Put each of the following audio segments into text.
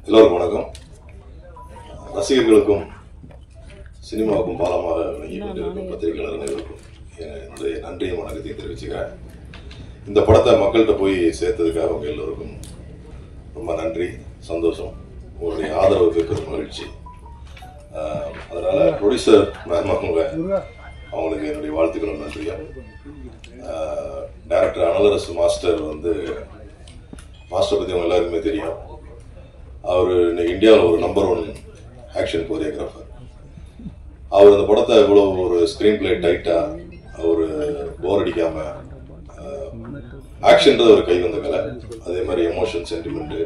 எல்லோருக்கும் வணக்கம். ரசிகர்களுக்கும் சினிமாவுக்கும் பாலமாக விளங்கி கொண்டிருக்கும் பத்திரிகையாளர் அனைவருக்கும் என்னுடைய நன்றியும் வணக்கத்தையும் தெரிவிச்சுக்கிறேன். இந்த படத்தை மக்கள்கிட்ட போய் சேர்த்ததுக்காக அவங்க எல்லோருக்கும் ரொம்ப நன்றி, சந்தோஷம். உங்களுடைய ஆதரவுக்கு பெரும் மகிழ்ச்சி. அதனால ப்ரொடியூசர் மேம் அவங்களுக்கு என்னுடைய வாழ்த்துக்களும் நன்றியும். டைரக்டர் அனலரசு மாஸ்டர் பற்றி அவங்க எல்லாருக்குமே தெரியும். அவர் இன்னைக்கு இந்தியாவில் ஒரு நம்பர் 1 ஆக்ஷன் கோரியோகிராஃபர். அவர் அந்த படத்தை இவ்வளோ ஒரு ஸ்க்ரீன் பிளே டைட்டாக அவர் போர் அடிக்காம ஆக்ஷன்றது ஒரு கை வந்த கலை. அதே மாதிரி எமோஷன், சென்டிமெண்ட்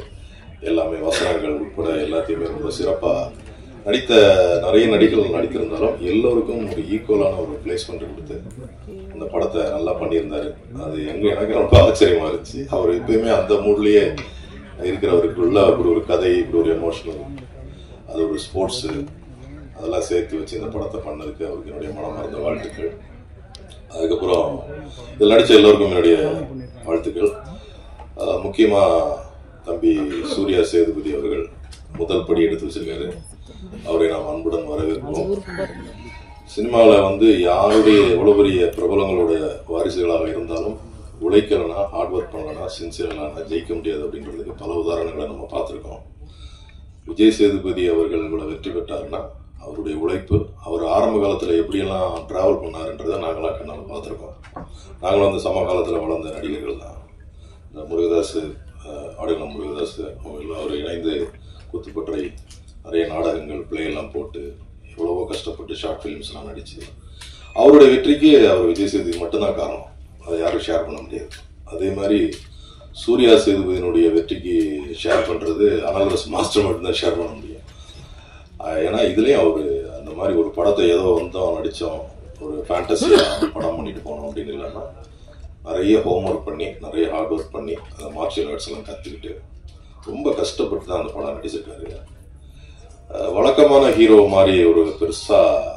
எல்லாமே வசனங்கள் உட்பட எல்லாத்தையுமே ரொம்ப சிறப்பாக நடித்த நிறைய நடிகர்கள் நடித்திருந்தாலும் எல்லோருக்கும் ஒரு ஈக்குவலான ஒரு பிளேஸ்மெண்ட் கொடுத்து அந்த படத்தை நல்லா பண்ணியிருந்தாரு. அது எனக்கு ரொம்ப ஆச்சரியமா இருந்துச்சு. அவர் எப்பயுமே அந்த மூட்லயே இருக்கிறவருக்குள்ள அப்படி ஒரு கதை, இப்படி ஒரு எமோஷனல், அது ஒரு ஸ்போர்ட்ஸு அதெல்லாம் சேர்த்து வச்சு இந்த படத்தை பண்ணதுக்கு அவருக்கு என்னுடைய மனமார்ந்த வாழ்த்துக்கள். அதுக்கப்புறம் இதில் நடித்த எல்லோருக்கும் என்னுடைய வாழ்த்துக்கள். முக்கியமாக தம்பி சூர்யா சேதுபதி அவர்கள் முதல் படி எடுத்து வச்சிருக்காரு. அவரை நாம் அன்புடன் வரவேற்போம். சினிமாவில் யாருடைய எவ்வளோ பெரிய பிரபலங்களோட வாரிசுகளாக இருந்தாலும் உழைக்கலனா, ஹார்ட் ஒர்க் பண்ணலனா, சின்சியர்லானா ஜெயிக்க முடியாது அப்படின்றதுக்கு பல உதாரணங்களை நம்ம பார்த்துருக்கோம். விஜய் சேதுபதி அவர்கள் கூட வெற்றி பெற்றாருன்னா அவருடைய உழைப்பு, அவர் ஆரம்ப காலத்தில் எப்படியெல்லாம் டிராவல் பண்ணாருன்றதை நாங்களாம் கண்ணால் பார்த்துருக்கோம். நாங்களும் சம காலத்தில் வளர்ந்த நடிகர்கள் தான். இந்த முருகதாஸ், ஆடுகளம் முருகதாஸ் அவங்க அவர் இணைந்து குத்துப்பற்றை நிறைய நாடகங்கள் பிளேயெல்லாம் போட்டு எவ்வளவோ கஷ்டப்பட்டு ஷார்ட் ஃபிலிம்ஸ்லாம் நடிச்சு அவருடைய வெற்றிக்கு அவர் விஜய் சேதுபதி மட்டும்தான் காரணம். அதை யாரும் ஷேர் பண்ண முடியாது. அதே மாதிரி சூர்யா சேதுபதியினுடைய வெற்றிக்கு ஷேர் பண்ணுறது அனலரசு மாஸ்டர் மட்டும்தான் ஷேர் பண்ண முடியும். ஏன்னா இதுலேயும் அவர் அந்த மாதிரி ஒரு படத்தை ஏதோ நடித்தோம், ஒரு ஃபேண்டஸியாக படம் பண்ணிட்டு போனோம் அப்படின்னு இல்லைன்னா நிறைய ஹோம் ஒர்க் பண்ணி, நிறைய ஹார்ட் ஒர்க் பண்ணி, அந்த மார்ஷியல் ஆர்ட்ஸ் எல்லாம் கற்றுக்கிட்டு ரொம்ப கஷ்டப்பட்டு தான் அந்த படம் நடிச்சிருக்காரு. வழக்கமான ஹீரோ மாதிரி ஒரு பெருசாக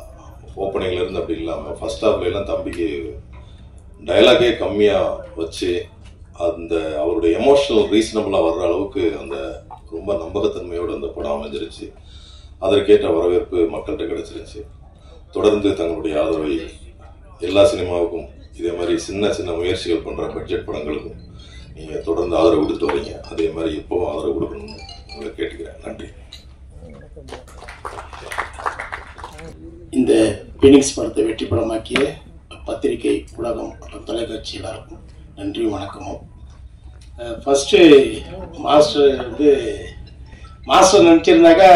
ஓப்பனிங்ல இருந்து அப்படி இல்லாமல் ஃபர்ஸ்ட் ஹாஃப்ல எல்லாம் தம்பிக்கு டைலாகே கம்மியாக வச்சு அந்த அவருடைய எமோஷனல் ரீசனபிளாக வர்ற அளவுக்கு அந்த ரொம்ப நம்பகத்தன்மையோடு அந்த படம் அமைஞ்சிருச்சு. அதற்கேற்ற வரவேற்பு மக்கள்கிட்ட கிடைச்சிருச்சு. தொடர்ந்து தங்களுடைய ஆதரவை எல்லா சினிமாவுக்கும் இதே மாதிரி சின்ன சின்ன முயற்சிகள் பண்ணுற பட்ஜெட் படங்களுக்கும் நீங்கள் தொடர்ந்து ஆதரவு கொடுத்துட்டு வரீங்க. அதே மாதிரி எப்பவும் ஆதரவு கொடுக்கணும்னு உங்களை கேட்டுக்கிறேன். நன்றி. இந்த பீனிக்ஸ் படத்தை வெற்றி படமாக்கிய பத்திரிகை உலகம் மற்றும் தொலைக்காட்சி எல்லாருக்கும் நன்றி, வணக்கமும். ஃபஸ்ட்டு மாஸ்டர் நினச்சிருந்தாக்கா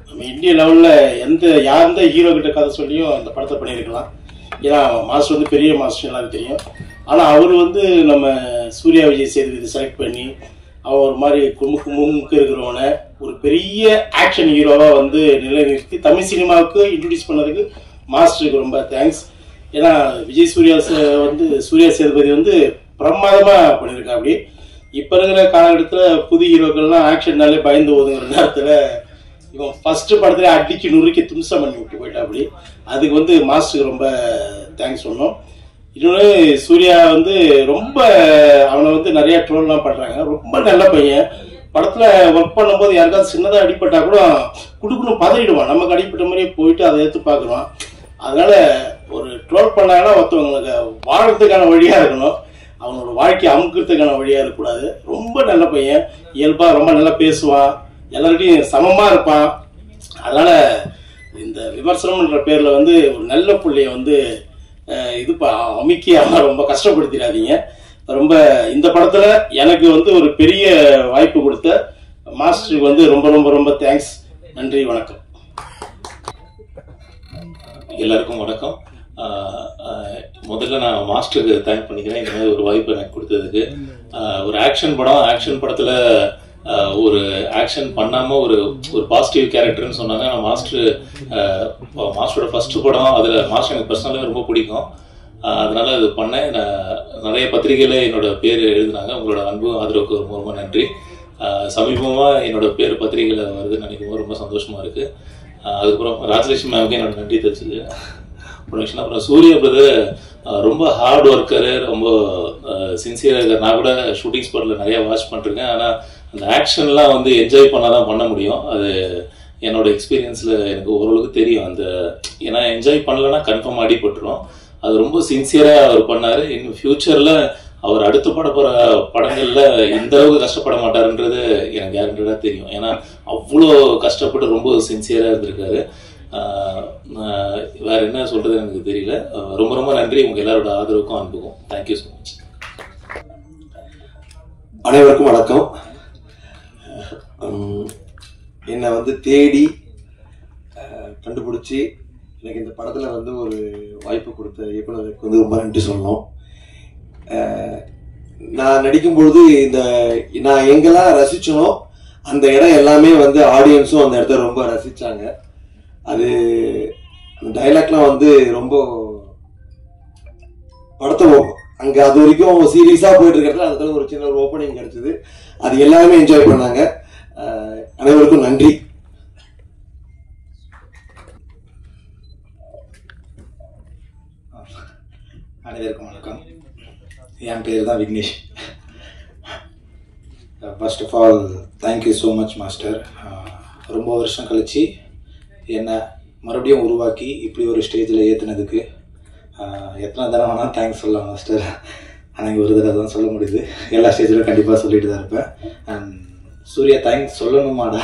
நம்ம இந்திய லெவலில் யார் ஹீரோ கிட்ட கதை சொல்லியும் அந்த படத்தை பண்ணியிருக்கலாம். ஏன்னா மாஸ்டர் பெரிய மாஸ்டர் எல்லாருக்கும் தெரியும். ஆனால் அவர் நம்ம சூர்யா விஜய் சேதுபதி செலக்ட் பண்ணி அவன் ஒரு மாதிரி முன்னுக்கு இருக்கிறவனை ஒரு பெரிய ஆக்ஷன் ஹீரோவாக நிலைநிறுத்தி தமிழ் சினிமாவுக்கு இன்ட்ரடியூஸ் பண்ணதுக்கு மாஸ்டருக்கு ரொம்ப தேங்க்ஸ். ஏன்னா சூர்யா சேதுபதி பிரமாதமாக பண்ணியிருக்கா. அப்படி இப்போ இருக்கிற காலகட்டத்தில் புது ஹீரோக்கள்லாம் ஆக்ஷன்னாலே பயந்து ஓதுங்கிற நேரத்தில் இவன் ஃபர்ஸ்ட் படத்துல அடிச்சு நுறுக்கி தும்சம் பண்ணி விட்டு போயிட்டா. அப்படி அதுக்கு மாஸ்டருக்கு ரொம்ப தேங்க்ஸ் சொன்னோம். இன்னொன்று சூர்யா ரொம்ப அவனை நிறைய ட்ரோல்லாம் பண்றாங்க. ரொம்ப நல்ல பையன். படத்துல ஒர்க் பண்ணும்போது யாருக்காவது சின்னதாக அடிப்பட்டா கூட குடுக்கணும் பதறிடுவான். நமக்கு அடிப்பட்ட மாதிரியே போயிட்டு அதை எடுத்து பார்க்குறான். அதனால ஒரு ட்ரோல் பண்ணாங்கன்னா ஒருத்தவங்களுக்கு வாழறதுக்கான வழியா இருக்கணும், அவனோட வாழ்க்கையை அமுக்கிறதுக்கான வழியா இருக்கக்கூடாது. ரொம்ப நல்ல பையன். இயல்பா ரொம்ப நல்லா பேசுவான், எல்லார்கிட்டையும் சமமா இருப்பான். அதனால இந்த விமர்சனம்ன்ற பேர்ல ஒரு நல்ல பிள்ளைய அமுக்கி ரொம்ப கஷ்டப்படுத்திடாதீங்க. ரொம்ப இந்த படத்துல எனக்கு ஒரு பெரிய வாய்ப்பு கொடுத்த மாஸ்டருக்கு ரொம்ப ரொம்ப ரொம்ப தேங்க்ஸ். நன்றி, வணக்கம். எல்லாருக்கும் வணக்கம். முதல்ல நான் மாஸ்டருக்கு தேங்க் பண்ணிக்கிறேன் இந்த மாதிரி ஒரு வாய்ப்பு எனக்கு கொடுத்ததுக்கு. ஒரு ஆக்ஷன் படத்துல ஒரு ஆக்ஷன் பண்ணாம ஒரு பாசிட்டிவ் கேரக்டர்னு சொன்னாங்க. நான் மாஸ்டரோட ஃபர்ஸ்ட் படம், அதுல மாஸ்டர் எனக்கு பர்சனலாக ரொம்ப பிடிக்கும். அதனால அது பண்ணேன். நிறைய பத்திரிகையில என்னோட பேர் எழுதினாங்க. உங்களோட அன்பு ஆதரவுக்கு ரொம்ப ரொம்ப நன்றி. சமீபமா என்னோட பேர் பத்திரிகையில வருதுன்னு நினைக்கும் போது ரொம்ப சந்தோஷமா இருக்கு. அதுக்கப்புறம் ராஜலட்சுமி மேமுக்கு என்னோட நன்றி தெரிஞ்சது. ப்ரொடக்ஷன். அப்புறம் சூர்யா பிரதர் ரொம்ப ஹார்ட் ஒர்க்கரு, ரொம்ப சின்சியராக இருக்கார். நான் கூட ஷூட்டிங் ஸ்பாட்டில் நிறையா வாட்ச் பண்ணிருக்கேன். ஆனால் அந்த ஆக்ஷன்லாம் வந்து என்ஜாய் பண்ணால் தான் பண்ண முடியும். அது என்னோட எக்ஸ்பீரியன்ஸில் எனக்கு ஓரளவுக்கு தெரியும். அந்த ஏன்னா என்ஜாய் பண்ணலன்னா கன்ஃபார்ம் அடிபட்டுரும். அது ரொம்ப சின்சியராக அவர் பண்ணார். இன்னும் ஃப்யூச்சரில் அவர் அடுத்து போகிற படங்களில் இந்த அளவுக்கு கஷ்டப்பட மாட்டாருன்றது எனக்கு கேரண்டடாக தெரியும். ஏன்னா அவ்வளோ கஷ்டப்பட்டு ரொம்ப சின்சியராக இருந்திருக்காரு. வேற என்ன சொல்றது எனக்கு தெரியல. ரொம்ப ரொம்ப நன்றி உங்க எல்லாரோட ஆதரவுக்கும் அன்புக்கும். Thank you so much. அனைவருக்கும் வணக்கம். என்னை வந்து தேடி கண்டுபிடிச்சி எனக்கு இந்த படத்தில் வந்து ஒரு வாய்ப்பு கொடுத்த இயக்குனருக்கு வந்து ரொம்ப நன்றி சொல்லணும். நான் நடிக்கும்பொழுது நான் எங்கெல்லாம் ரசிச்சனோ அந்த இடம் எல்லாமே வந்து ஆடியன்ஸும் அந்த இடத்த ரொம்ப ரசித்தாங்க. அது அந்த டைலாக்லாம் வந்து ரொம்ப படத்தை அங்கே அது வரைக்கும் சீரியஸாக போயிட்டு இருக்கிறதுல அந்த ஒரு சின்ன ஒரு ஓப்பனிங் கிடைச்சது. அது எல்லாருமே என்ஜாய் பண்ணாங்க. அனைவருக்கும் நன்றி. அனைவருக்கும் வணக்கம். என் பேர் தான் Vignesh. First of all thank you so much master. ரொம்ப வருஷம் கழித்து என்னை மறுபடியும் உருவாக்கி இப்படி ஒரு ஸ்டேஜில் ஏற்றுனதுக்கு எத்தனை தடவை வேணால் தேங்க்ஸ் சொல்லலாம் மாஸ்டர். ஆனால் ஒரு தடவை தான் சொல்ல முடியுது. எல்லா ஸ்டேஜிலும் கண்டிப்பாக சொல்லிட்டு தான் இருப்பேன். அண்ட் சூர்யா தேங்க்ஸ் சொல்லணுமாடா,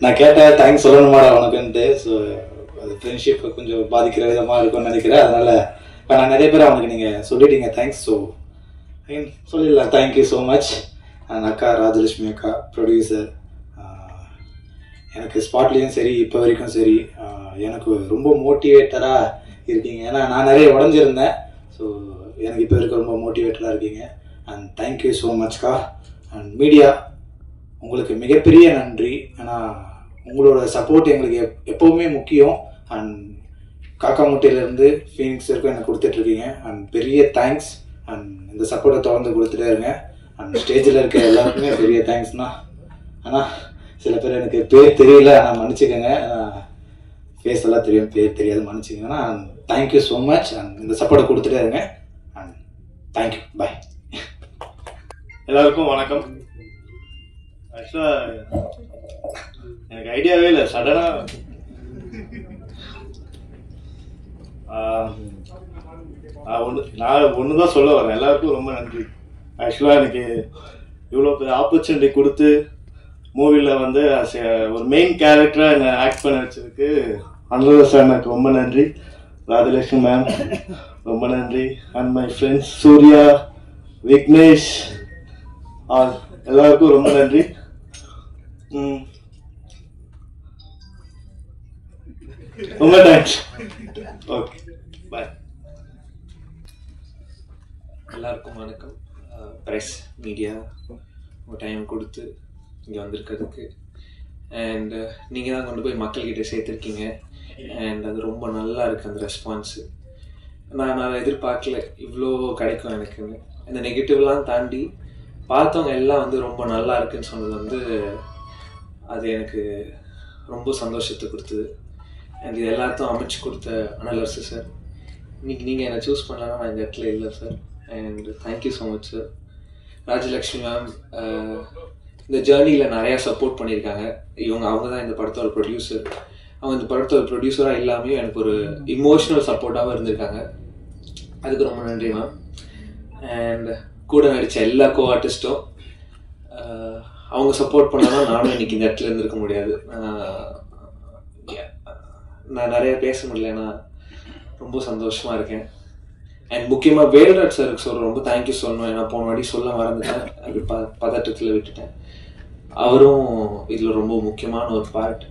நான் கேட்டேன் தேங்க்ஸ் சொல்லணுமாடா உனக்குன்ட்டு. ஸோ அது ஃப்ரெண்ட்ஷிப்பை கொஞ்சம் பாதிக்கிற விதமாக இருக்கும்னு நினைக்கிறேன். அதனால் இப்போ நான் நிறைய பேர் அவனுக்கு நீங்கள் சொல்லிட்டீங்க தேங்க்ஸ். ஸோ சொல்லிடலாம் தேங்க்யூ ஸோ மச். அண்ட் அக்கா ராஜலட்சுமி அக்கா ப்ரொடியூசர், எனக்கு ஸ்பாட்லேயும் சரி இப்போ வரைக்கும் சரி எனக்கு ரொம்ப மோட்டிவேட்டராக இருக்கீங்க. ஏன்னா நான் நிறைய உடஞ்சிருந்தேன். ஸோ எனக்கு இப்போ இருக்க ரொம்ப மோட்டிவேட்டராக இருக்கீங்க. அண்ட் தேங்க்யூ ஸோ மச்க்கா. அண்ட் மீடியா உங்களுக்கு மிகப்பெரிய நன்றி. ஏன்னா உங்களோட சப்போர்ட் எங்களுக்கு எப்போவுமே முக்கியம். அண்ட் காக்கா முட்டையிலேருந்து ஃபீனிக்ஸ் வரைக்கும் எனக்கு கொடுத்துட்ருக்கீங்க. அண்ட் பெரிய தேங்க்ஸ். அண்ட் இந்த சப்போர்ட்டை தொடர்ந்து கொடுத்துட்டே இருங்க. அண்ட் ஸ்டேஜில் இருக்க எல்லாருக்குமே பெரிய தேங்க்ஸ்ண்ணா. ஆனால் சில பேர் எனக்கு பேர் தெரியல, ஆனால் மன்னிச்சுக்கோங்க. ஃபேஸ் எல்லாம் தெரியும், பேர் தெரியாது, மன்னிச்சுக்கோங்க. And thank you so much. And இந்த சப்போர்ட்டை கொடுத்துட்டே இருங்க. அண்ட் தேங்க்யூ, பாய். எல்லாருக்கும் வணக்கம். ஆக்சுவலாக எனக்கு ஐடியாவே இல்லை, சடனாக நான் ஒன்று தான் சொல்ல வரேன். எல்லாருக்கும் ரொம்ப நன்றி. ஆக்சுவலாக எனக்கு இவ்வளோ பெரிய ஆப்பர்ச்சுனிட்டி கொடுத்து மூவியில் வந்து ஒரு மெயின் கேரக்டராக என்னை ஆக்ட் பண்ண வச்சதுக்கு அனுராதா சார் எனக்கு ரொம்ப நன்றி. ராஜலட்சுமி மேம் ரொம்ப நன்றி. And my friends Surya, Vignesh, எல்லாருக்கும் ரொம்ப நன்றி. ரொம்ப தேங்க்ஸ். ஓகே, பாய். எல்லாருக்கும் வணக்கம். ப்ரெஸ் மீடியா உங்கள் டைம் கொடுத்து இங்கே வந்திருக்கிறதுக்கு. அண்ட் நீங்கள் தான் கொண்டு போய் மக்கள்கிட்ட சேர்த்துருக்கீங்க. அண்ட் அது ரொம்ப நல்லா இருக்குது அந்த ரெஸ்பான்ஸு. நான் எதிர்பார்க்கல இவ்வளோ கிடைக்கும் எனக்குன்னு. இந்த நெகட்டிவ்லாம் தாண்டி பார்த்தவங்க எல்லாம் வந்து ரொம்ப நல்லா இருக்குன்னு சொன்னது வந்து அது எனக்கு ரொம்ப சந்தோஷத்தை கொடுத்தது. அண்ட் இது எல்லாத்தையும் அமைச்சு கொடுத்த அனலர்ஸு சார், இன்னைக்கு நீங்கள் என்னை சூஸ் பண்ணலன்னா நான் இந்த இடத்துல இல்லை sir. And thank you so much sir. Rajalakshmi ma'am இந்த ஜேர்னியில் நிறையா சப்போர்ட் பண்ணியிருக்காங்க. அவங்க தான் இந்த படத்தோட ப்ரொடியூசர். அவங்க இந்த படத்தோட ப்ரொடியூசராக இல்லாமையும் எனக்கு ஒரு இமோஷ்னல் சப்போர்ட்டாகவும் இருந்திருக்காங்க. அதுக்கு ரொம்ப நன்றி மேம். அண்ட் கூட நடித்த எல்லா கோ ஆர்டிஸ்ட்டும் அவங்க சப்போர்ட் பண்ணாலும் நானும் இன்னைக்கு இந்த இடத்துல இருந்திருக்க முடியாது. நான் நிறைய பேச முடியல, நான் ரொம்ப சந்தோஷமாக இருக்கேன். அண்ட் முக்கியமாக வேல்ராஜ் சாருக்கு ரொம்ப தேங்க்யூ சொல்லணும். ஏன்னா போன வாட்டி சொல்ல மறந்துட்டேன், அது பதட்டத்தில் விட்டுட்டேன். அவரும் இதில் ரொம்ப முக்கியமான ஒரு part.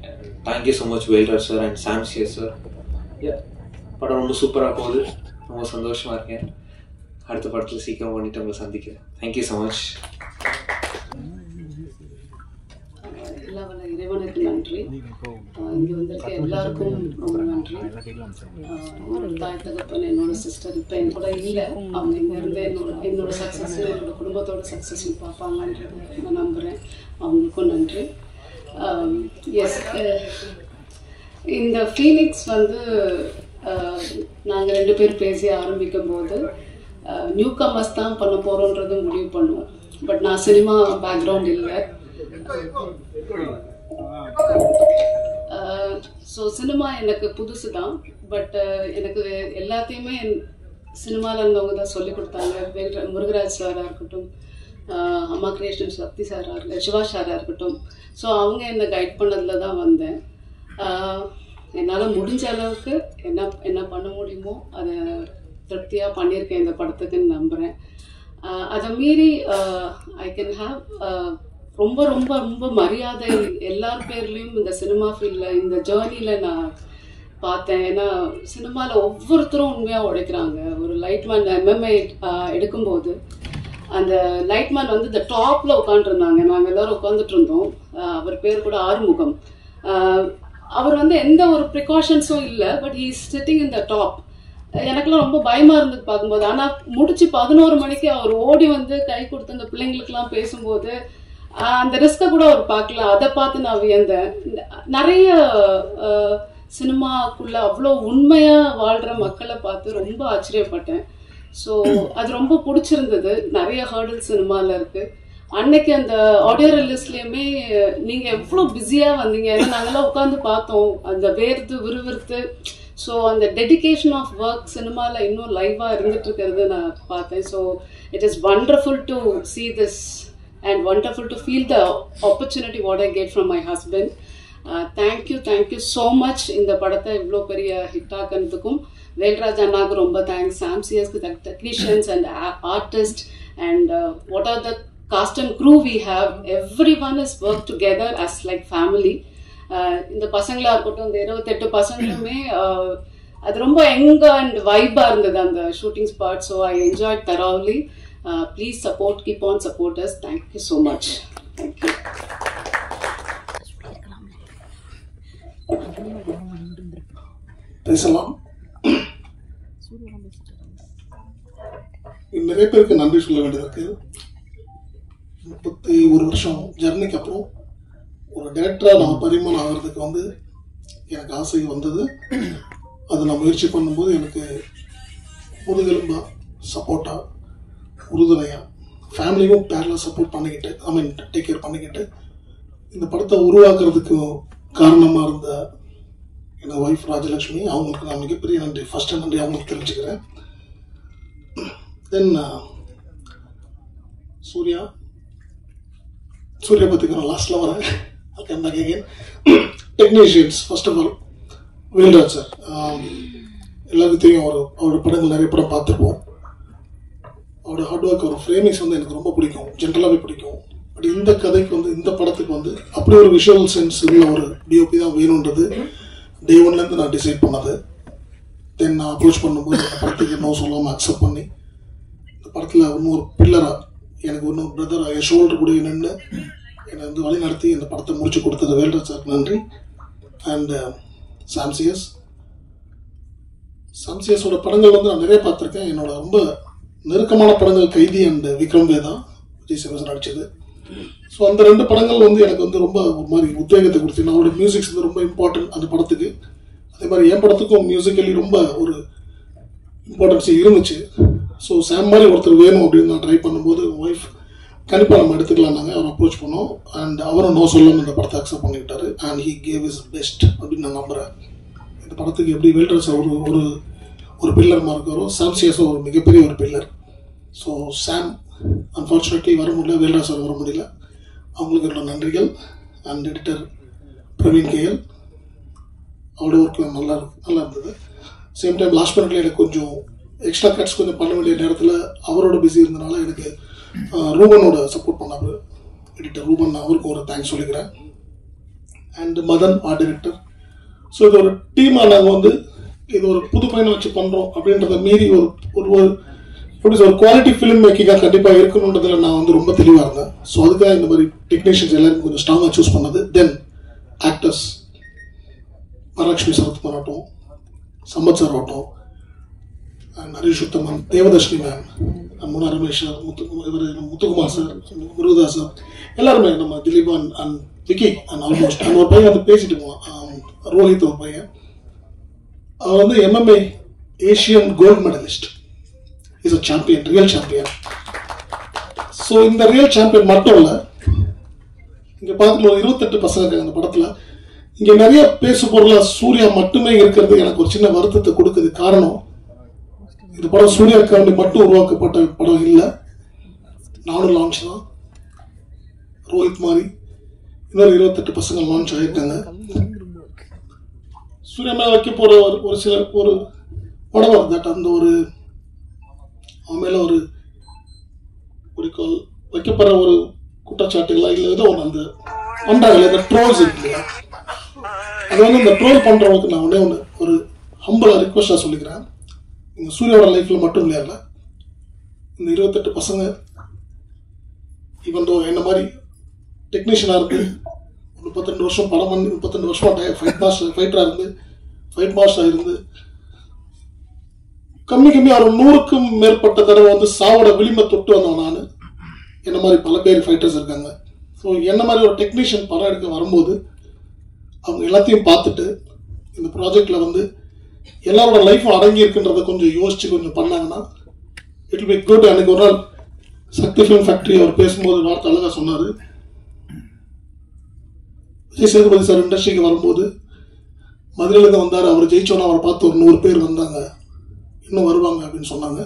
Thank you so much Velraj sir and சாம்சியர் சார். படம் ரொம்ப சூப்பராக போகுது, ரொம்ப சந்தோஷமாக இருக்கேன். அடுத்த படத்தில் சீக்கிரம் பண்ணிட்டு உங்களை சந்திக்கிறேன். Thank you so much. எல்லா வல்ல இறைவனுக்கு நன்றி. இங்கே வந்திருக்க எல்லாருக்கும் ரொம்ப நன்றி. என்னோட தாய் தகப்பன், என்னோட சிஸ்டர் இப்போ என் கூட இல்லை. அவங்க இங்கேருந்து என்னோட சக்ஸஸ், என்னோட குடும்பத்தோட சக்ஸஸ் பார்ப்பாங்கன்றது நான் நம்புகிறேன். அவங்களுக்கும் நன்றி. எஸ், இந்த ஃபீனிக்ஸ் வந்து நாங்கள் 2 பேர் பேசி ஆரம்பிக்கும் போது நியூ கமர்ஸ் தான் பண்ண போகிறோன்றது முடிவு பண்ணுவோம். பட் நான் சினிமா பேக்ரவுண்ட் இல்லை. ஸோ சினிமா எனக்கு புதுசு தான். பட் எனக்கு எல்லாத்தையுமே சினிமாவில் இருந்தவங்க தான் சொல்லி கொடுத்தாங்க. முருகராஜ் சாராக இருக்கட்டும், அம்மா கிரியேஷன் சக்தி சாராக இருக்கட்டும், சிவா சாராக இருக்கட்டும். ஸோ அவங்க என்னை கைட் பண்ணதில் தான் வந்தேன். என்னால் முடிஞ்ச அளவுக்கு என்ன பண்ண முடியுமோ அதை திருப்தியாக பண்ணியிருக்கேன் இந்த படத்துக்குன்னு நம்புகிறேன். அதை மீறி ஐ கேன் ஹாவ் ரொம்ப ரொம்ப ரொம்ப மரியாதை எல்லார் பேர்லேயும் இந்த சினிமா ஃபீல்டில் இந்த ஜேர்னியில் நான் பார்த்தேன். ஏன்னா சினிமாவில் ஒவ்வொருத்தரும் உண்மையாக உழைக்கிறாங்க. ஒரு லைட்மேன் MMA எடுக்கும்போது அந்த லைட்மேன் வந்து இந்த டாப்பில் உட்காந்துருந்தாங்க. நாங்கள் எல்லோரும் உட்காந்துட்டு இருந்தோம். அவர் பேர் கூட ஆறுமுகம். அவர் வந்து எந்த ஒரு ப்ரிகாஷன்ஸும் இல்லை. But he is sitting in the top. எனக்குலாம் ரொம்ப பயமாக இருந்தது பார்க்கும்போது. ஆனால் முடிச்சு 11 மணிக்கு அவர் ஓடி வந்து கை கொடுத்து அந்த பிள்ளைங்களுக்கெல்லாம் பேசும்போது அந்த ரிஸ்கை கூட அவர் பார்க்கல. அதை பார்த்து நான் வியந்தேன். நிறைய சினிமாக்குள்ள அவ்வளோ உண்மையாக வாழ்கிற மக்களை பார்த்து ரொம்ப ஆச்சரியப்பட்டேன். ஸோ அது ரொம்ப பிடிச்சிருந்தது. நிறைய ஹர்டில் சினிமாவில் இருக்குது. அன்னைக்கு அந்த ஆடியோ ரிலீஸ்லேயுமே நீங்கள் எவ்வளோ பிஸியாக வந்தீங்க. ஏன்னா நாங்களாம் உட்காந்து பார்த்தோம். அந்த விறுவிறுத்து. ஸோ அந்த டெடிகேஷன் ஆஃப் ஒர்க் சினிமாவில் இன்னும் லைவாக இருந்துட்டு இருக்கிறது நான் பார்த்தேன். So it is wonderful to see this and wonderful to feel the opportunity what I get from my husband. Thank you so much. இந்த படத்தை இவ்வளோ பெரிய ஹிட் ஆக்கிறதுக்கும் வேல்ராஜ் அண்ணாவுக்கு ரொம்ப தேங்க்ஸ். சாம்சியஸ்க்கு technicians and artist and what are the cast and crew we have. Everyone has worked together as like family. இந்த பசங்களாக இருக்கட்டும், இந்த 28 பசங்களுமே அது ரொம்ப யங் அண்ட் வைப்பாக இருந்தது அந்த shooting spot. So I enjoyed thoroughly. Please support, keep on support us. Thank you so much. Thank you. பேசலாம். நிறைய பேருக்கு நன்றி சொல்ல வேண்டியது இருக்கு. 31 வருஷம் ஜர்னிக்கு அப்புறம் ஒரு டைரக்டராக நான் பரிமாணம் ஆகிறதுக்கு வந்து எனக்கு ஆசை வந்தது. அதை நான் முயற்சி பண்ணும்போது எனக்கு முதுகெலும்பா சப்போர்ட்டாக உறுதுணையாக ஃபேமிலியும் பேரலாக சப்போர்ட் பண்ணிக்கிட்டு டேக் கேர் பண்ணிக்கிட்டு இந்த படத்தை உருவாக்குறதுக்கு காரணமாக இருந்த என்னோட ஒய்ஃப் ராஜலக்ஷ்மி, அவங்களுக்கு நான் மிகப்பெரிய நன்றி, ஃபர்ஸ்ட் நன்றி அவங்களுக்கு தெரிஞ்சுக்கிறேன். தென் சூர்யா பற்றி நான் லாஸ்ட்டில் வரேன். Technicians first of all Velraj sir. எல்லாருக்கும் தெரியும், அவரோட படங்கள் நிறைய படம் பார்த்துருப்போம். அவரோட ஹார்ட் ஒர்க், அவரோட ஃப்ரேமிங்ஸ் வந்து எனக்கு ரொம்ப பிடிக்கும், ஜென்ரலாகவே பிடிக்கும். பட் இந்த கதைக்கு வந்து இந்த படத்துக்கு வந்து அப்படி ஒரு விஷுவல் சென்ஸ் உள்ள ஒரு டிஓபி தான் வேணுன்றது டே ஒன்லேருந்து நான் டிசைட் பண்ணது. தென் நான் அப்ரோச் பண்ணும்போது இந்த படத்துக்கு இன்னும் சொல்லாமல் அக்செப்ட் பண்ணி இந்த படத்தில் இன்னும் ஒரு பில்லராக எனக்கு இன்னும் பிரதராக என் ஷோல்டர் கூட நின்று என்னை வந்து வழி நடத்தி இந்த படத்தை முடிச்சு கொடுத்தது வேல்ராஜ் சாருக்கு நன்றி. அண்ட் சாம்சியஸோட படங்கள் வந்து நான் நிறைய பார்த்துருக்கேன். என்னோட ரொம்ப நெருக்கமான படங்கள் கைதி அண்ட் விக்ரம் வேதா, விஜய் சேவன் நடிச்சது. ஸோ அந்த 2 படங்கள் வந்து எனக்கு வந்து ரொம்ப ஒரு மாதிரி உத்வேகத்தை கொடுத்து, அவரோட மியூசிக்ஸ் வந்து ரொம்ப இம்பார்ட்டன்ட் அந்த படத்துக்கு. அதே மாதிரி என் படத்துக்கும் மியூசிக்கலி ரொம்ப ஒரு இம்பார்ட்டன்ஸ் இருந்துச்சு. ஸோ சாம் மாதிரி ஒருத்தர் வேணும் அப்படின்னு நான் ட்ரை பண்ணும்போது ஒய்ஃப் கண்டிப்பாக நம்ம எடுத்துக்கலாம் நாங்கள் அவர் அப்ரோச் பண்ணோம். அண்ட் அவரும் நோ சொல்லாமல் இந்த படத்தை அக்செப்ட் பண்ணிக்கிட்டாரு. And he gave his best அப்படின்னு நான் நம்புகிறேன். இந்த படத்துக்கு எப்படி வேல்ராஜ் ஒரு பில்லர் மாதிரி இருக்காரோ, சாம்சியஸும் ஒரு மிகப்பெரிய ஒரு பில்லர். ஸோ சாம் அன்ஃபார்ச்சுனேட்லி வர முடியல, வேல்ராஜ் சார் வர முடியல. அவங்களுக்கு என்னோட நன்றிகள். அண்ட் எடிட்டர் பிரவீன் கேஎல், அவரோட ஒர்க் நல்லா இருந்தது. சேம் டைம் லாஸ்ட் மினிட்ல எனக்கு கொஞ்சம் எக்ஸ்ட்ரா கட்ஸ் கொஞ்சம் பண்ண வேண்டிய நேரத்தில் அவரோட பிஸி இருந்தனால எனக்கு ரூபனோட சப்போர்ட் பண்ணாரு எடிட்டர் ரூபன், அவருக்கும் ஒரு தேங்க்ஸ் சொல்லிக்கிறேன். And Madan art director. So இது ஒரு டீமாக நாங்கள் வந்து இது ஒரு புது பையனை வச்சு பண்ணுறோம் அப்படின்றத மீறி ஒரு எப்படி ஒரு குவாலிட்டி ஃபிலிம் மேக்கிங்காக கண்டிப்பாக இருக்கணுன்றதுல நான் வந்து ரொம்ப தெளிவாக இருந்தேன். ஸோ அதுக்காக இந்த மாதிரி டெக்னீஷியன்ஸ் எல்லாரும் கொஞ்சம் ஸ்ட்ராங்காக சூஸ் பண்ணது. தென் ஆக்டர்ஸ் வரலட்சுமி சரத்குமார் ஆகட்டும், சம்பத் சார் ஆகட்டும், and Harish Uthaman, Devadarshini ma'am, Muna Ramesh sir, Muthukumar sir, Murugadoss sir, எல்லாருமே நம்ம Dileepan and Vicky and almost and ஒரு பையன் வந்து பேசிட்டு போவான், ரோஹித் ஒரு பையன். அவர் வந்து MMA Asian gold medalist. Is a champion, real champion. So இந்த ரியல் சாம்பியன் மட்டும் இல்லை, இங்கே பார்த்துல ஒரு 28 பசங்க இருக்காங்க அந்த படத்தில். இங்கே நிறைய பேசு பொருளாக சூர்யா மட்டுமே இருக்கிறது எனக்கு ஒரு சின்ன வருத்தத்தை கொடுக்குது. காரணம், இந்த படம் சூர்யாவுக்காண்டி மட்டும் உருவாக்கப்பட்ட படம் இல்லை. நானும் லான்ச் தான், ரோஹித் மாதிரி இன்னொரு 28 பசங்க லான்ச் ஆகியிருக்காங்க. சூர்யா மேலே வைக்க போகிற ஒரு சில ஒரு படம் வருது. அந்த ஒரு அவன் மேலே ஒரு குறிக்கோள் வைக்கப்படுற ஒரு குற்றச்சாட்டுகளா இல்லை ஏதோ ஒன்று அந்த பண்ணுறாங்க இந்த ட்ரோல்ஸ் இருக்கு இல்லையா, அது வந்து இந்த ட்ரோல் பண்ணுறவங்களுக்கு நான் ஒன்று ஒரு ஹம்பிளாக ரிக்வஸ்டாக சொல்லிக்கிறேன். நீங்கள் சூர்யாவோட லைஃப்பில் மட்டும் இல்லையா, இந்த 28 பசங்க இவன் என்ன மாதிரி டெக்னீஷியனாக இருந்து 32 வருஷம் படம் பண்ணி 32 வருஷம் ஃபைட்டராக இருந்து ஃபைட் மாஸ்டராக இருந்து கம்மி அவர் 100க்கும் மேற்பட்ட தடவை வந்து சாவோட விளிம்பை தொட்டு வந்தவன் நான். என்ன மாதிரி பல பேர் ஃபைட்டர்ஸ் இருக்காங்க. ஸோ என்ன மாதிரி ஒரு டெக்னீஷியன் படம் எடுக்க வரும்போது அவங்க எல்லாத்தையும் பார்த்துட்டு இந்த ப்ராஜெக்டில் வந்து எல்லாரோட லைஃப்பும் அடங்கி இருக்குன்றதை கொஞ்சம் யோசிச்சு கொஞ்சம் பண்ணாங்கன்னா இட் வில் பி குட். அன்னைக்கு ஒரு நாள் சக்தி ஃபிலிம் ஃபேக்ட்ரி அவர் பேசும்போது வார்த்தை அழகாக சொன்னார். விஜய் சேதுபதி சார் இண்டஸ்ட்ரிக்கு வரும்போது மதுரையிலேருந்து வந்தார். அவர் ஜெயிச்சோன்னா அவரை பார்த்து ஒரு 100 பேர் வந்தாங்க, இன்னும் வருவாங்க அப்படின்னு சொன்னாங்க.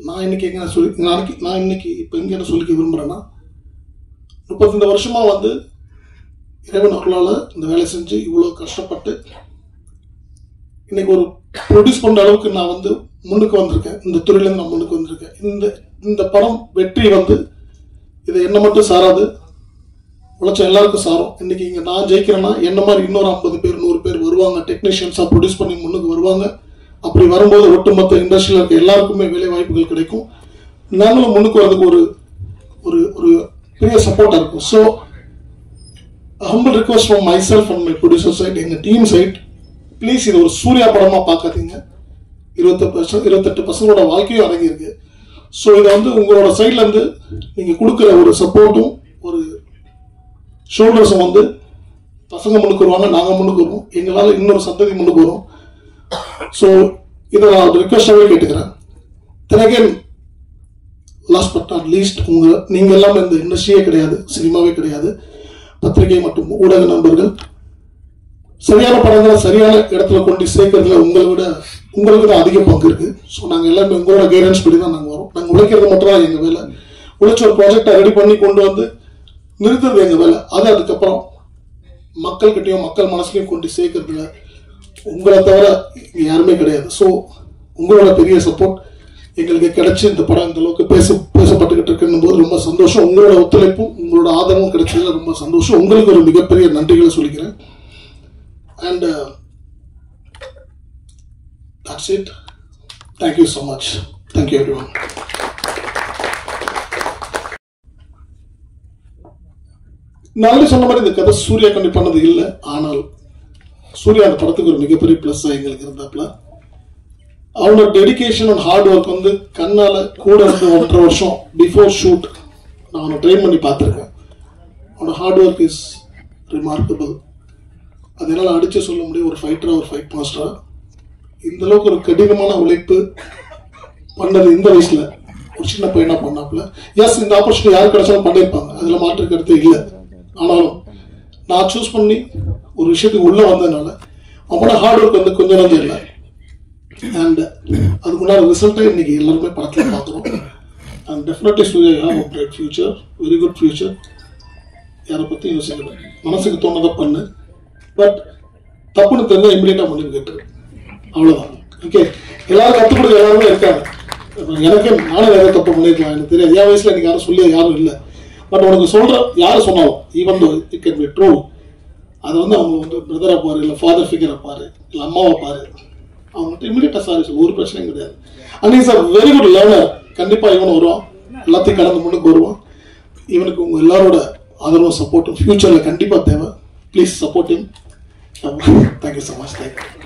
நான் இன்னைக்கு எங்கே நான் இன்னைக்கு இப்போ எங்கே என்ன சொல்லிக்க விரும்புகிறேன்னா, 32 வருஷமாக வந்து இறைவன் அருளால் இந்த வேலை செஞ்சு இவ்வளோ கஷ்டப்பட்டு இன்னைக்கு ஒரு ப்ரொடியூஸ் பண்ணுற அளவுக்கு நான் வந்து முன்னுக்கு வந்திருக்கேன். இந்த துறையிலேருந்து நான் முன்னுக்கு வந்திருக்கேன். இந்த படம் வெற்றி வந்து இதை என்ன மட்டும் சாராது, உழைச்ச எல்லாருக்கும் சாரும். இன்னைக்கு இங்கே நான் ஜெயிக்கிறேன்னா என்ன மாதிரி இன்னொரு 50 பேர் 100 பேர் வருவாங்க, டெக்னீஷியன்ஸாக ப்ரொடியூஸ் பண்ணி முன்னுக்கு வருவாங்க. அப்படி வரும்போது ஒட்டுமொத்த இண்டஸ்ட்ரியில் இருக்க எல்லாருக்குமே வேலை வாய்ப்புகள் கிடைக்கும். நாங்களும் முன்னுக்கு வரதுக்கு ஒரு ஒரு ஒரு பெரிய சப்போர்ட்டாக இருக்கும். So humble request from my self and my producer side, எங்கள் டீம் சைட், ப்ளீஸ் இது ஒரு சூர்யா படமாக பார்க்காதீங்க. 28 பசங்களோட வாழ்க்கையும் அடங்கியிருக்கு. ஸோ இதை வந்து உங்களோட சைட்லேருந்து நீங்கள் கொடுக்குற ஒரு சப்போர்ட்டும் ஒரு ஷோல்டர்ஸும் வந்து பசங்க முன்னுக்கு வருவாங்க, நாங்கள் முன்னுக்கு வருவோம், எங்களால் இன்னொரு சந்ததி முன்னுக்கு வரும். ஸோ இதை நான் ரிக்வெஸ்டாகவே கேட்டுக்கிறேன். Then last but not least, நீங்கள் எல்லாமே இந்த இண்டஸ்ட்ரியே கிடையாது, சினிமாவே கிடையாது, பத்திரிகை மற்றும் ஊடக நண்பர்கள் சரியான படங்களை சரியான இடத்துல கொண்டு சேர்க்கறதுல உங்களுக்கு தான் அதிக பங்கு இருக்குது. ஸோ நாங்கள் எல்லாமே உங்களோட கைடன்ஸ் படி தான் நாங்கள் வரோம். நாங்கள் உழைக்கிறது மட்டும் தான் எங்கள் வேலை. உழைச்ச ஒரு ப்ராஜெக்டை ரெடி பண்ணி கொண்டு வந்து நிறுத்துறது எங்கள் வேலை. அது அதுக்கப்புறம் மக்கள்கிட்டையும் மக்கள் மனசுலையும் கொண்டு சேர்க்கறதுல உங்களை தவிர இங்கே யாருமே கிடையாது. ஸோ உங்களோட பெரிய சப்போர்ட் எங்களுக்கு கிடைச்சி இந்த படம் இந்த அளவுக்கு பேசப்பட்டுக்கிட்டு இருக்குன்னும் போது ரொம்ப சந்தோஷம். உங்களோட ஒத்துழைப்பும் உங்களோட ஆதரவும் கிடைச்சதுல ரொம்ப சந்தோஷம். உங்களுக்கு ஒரு மிகப்பெரிய நன்றிகளை சொல்லிக்கிறேன். And that's it. Thank you so much. Thank you everyone. நான் சொன்ன மாதிரி இந்த கதை சூர்யா கண்டி பண்ணது இல்லை. ஆனால் சூர்யா அந்த படத்துக்கு ஒரு மிகப்பெரிய பிளஸ் எங்களுக்கு இருந்தாப்புல. அவனோட டெடிகேஷன் அண்ட் ஹார்ட் ஒர்க் வந்து கண்ணால் கூட இருந்து 1.5 வருஷம் பிஃபோர் ஷூட் நான் அவனை ட்ரெயின் பண்ணி பார்த்துருக்கேன். அவனோட ஹார்ட் ஒர்க் இஸ் ரிமார்க்கபிள். அதனால அடிச்சு சொல்ல முடியும் ஒரு ஃபைட்டராக ஒரு ஃபைட் மாஸ்டராக இந்த அளவுக்கு ஒரு கடினமான உழைப்பு பண்ணது இந்த வயசுல ஒரு சின்ன பையனா பண்ணாப்புல. எஸ், இந்த ஆப்பர்ச்சுனிட்டி யாருக்கு கிடைச்சாலும் பண்ணியிருப்பாங்க, அதுல மாற்று கருத்து இல்லை. ஆனாலும் நான் சூஸ் பண்ணி ஒரு விஷயத்துக்கு உள்ள வந்ததுனால அவனோட ஹார்ட் ஒர்க் வந்து கொஞ்சம் நஞ்சம் இல்லை. அண்ட் அதுக்குண்டான ரிசல்ட்டை இன்னைக்கு எல்லாருமே படத்துல பார்க்குறோம். And definitely Surya have a bright future, very good future. யாரை பற்றி யோசிக்கணும், மனசுக்கு தோணதை பண்ணு, பட் தப்புன்னு தெரிஞ்சா இமீடியட்டாக பண்ணி கேட்டு அவ்வளோதான். ஓகே, எல்லாரும் கற்றுக் கொடுக்க எல்லாருமே இருக்காங்க. எனக்கே நானும் வேற தப்பு பண்ணியிருக்கலாம், எனக்கு தெரியாது. என் வயசுல எனக்கு யாரும் சொல்லி யாரும் இல்லை. பட் உனக்கு சொல்ற யாரும் சொன்னாலும் even though it can be true, அதை வந்து அவங்க வந்து பிரதரை பாரு, இல்லை ஃபாதர் ஃபிகரை பாரு, இல்லை அம்மாவை பாரு, அவங்கள்ட்ட இமீடியட்டாக சாரி சொல்ல ஒரு பிரச்சனையும் கிடையாது. And is a very good learner. கண்டிப்பாக இவனும் வருவான், எல்லாத்தையும் கடந்து முன்னுக்கு வருவான். இவனுக்கு உங்கள் எல்லாரோட ஆதரவும் சப்போர்ட்டும் ஃபியூச்சரில் கண்டிப்பாக தேவை. Please support him. Thank you so much. Thank you.